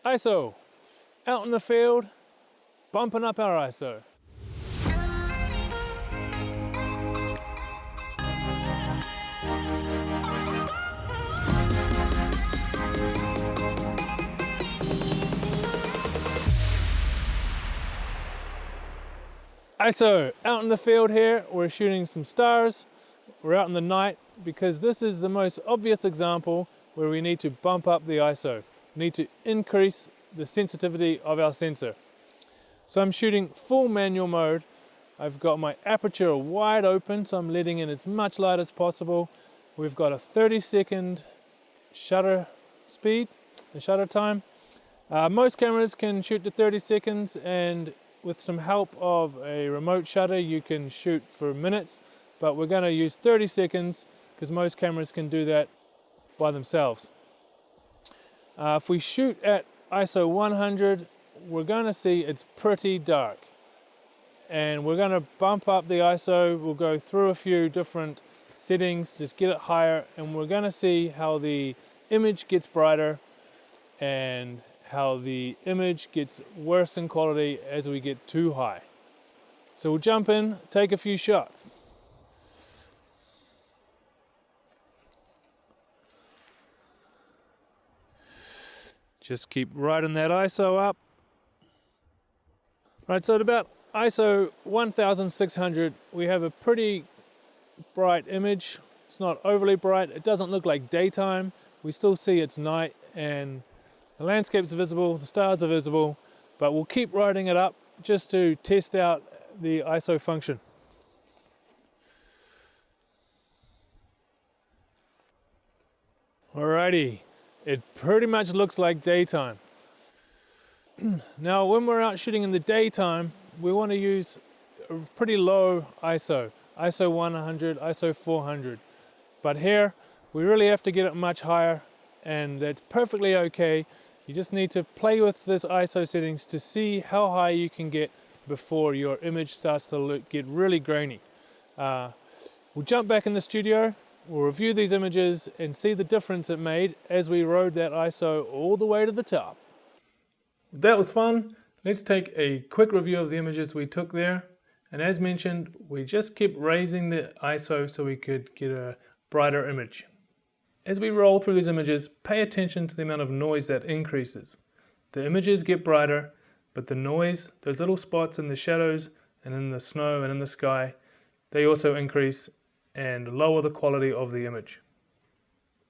ISO, out in the field, bumping up our ISO. ISO, out in the field here, we're shooting some stars. We're out in the night because this is the most obvious example where we need to bump up the ISO. We need to increase the sensitivity of our sensor. So I'm shooting full manual mode. I've got my aperture wide open, so I'm letting in as much light as possible. We've got a 30-second shutter speed, the shutter time. Most cameras can shoot to 30 seconds, and with some help of a remote shutter you can shoot for minutes, but we're going to use 30 seconds because most cameras can do that by themselves. If we shoot at ISO 100, we're going to see it's pretty dark, and we're going to bump up the ISO. We'll go through a few different settings, just get it higher, and we're going to see how the image gets brighter and how the image gets worse in quality as we get too high. So we'll jump in, take a few shots. Just keep riding that ISO up. Right, so at about ISO 1600, we have a pretty bright image. It's not overly bright. It doesn't look like daytime. We still see it's night, and the landscape's visible, the stars are visible, but we'll keep riding it up just to test out the ISO function. Alrighty, it pretty much looks like daytime. Now when we're out shooting in the daytime, we want to use a pretty low ISO 100, ISO 400. But here, we really have to get it much higher, and that's perfectly okay. You just need to play with this ISO settings to see how high you can get before your image starts to get really grainy. We'll jump back in the studio, we'll review these images and see the difference it made as we rode that ISO all the way to the top. That was fun. Let's take a quick review of the images we took there. And as mentioned, we just kept raising the ISO so we could get a brighter image. As we roll through these images, pay attention to the amount of noise that increases. The images get brighter, but the noise, those little spots in the shadows and in the snow and in the sky, they also increase and lower the quality of the image.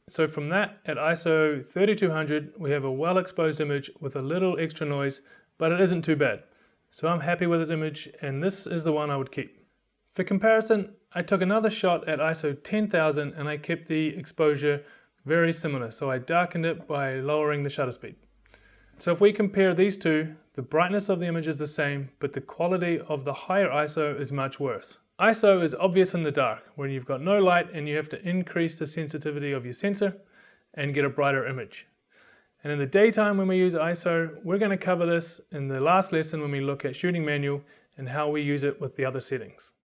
So from that, at ISO 3200, we have a well-exposed image with a little extra noise, but it isn't too bad. So I'm happy with this image, and this is the one I would keep. For comparison, I took another shot at ISO 10,000 and I kept the exposure very similar. So I darkened it by lowering the shutter speed. So if we compare these two, the brightness of the image is the same, but the quality of the higher ISO is much worse. ISO is obvious in the dark, when you've got no light and you have to increase the sensitivity of your sensor and get a brighter image. And in the daytime when we use ISO, we're going to cover this in the last lesson when we look at shooting manual and how we use it with the other settings.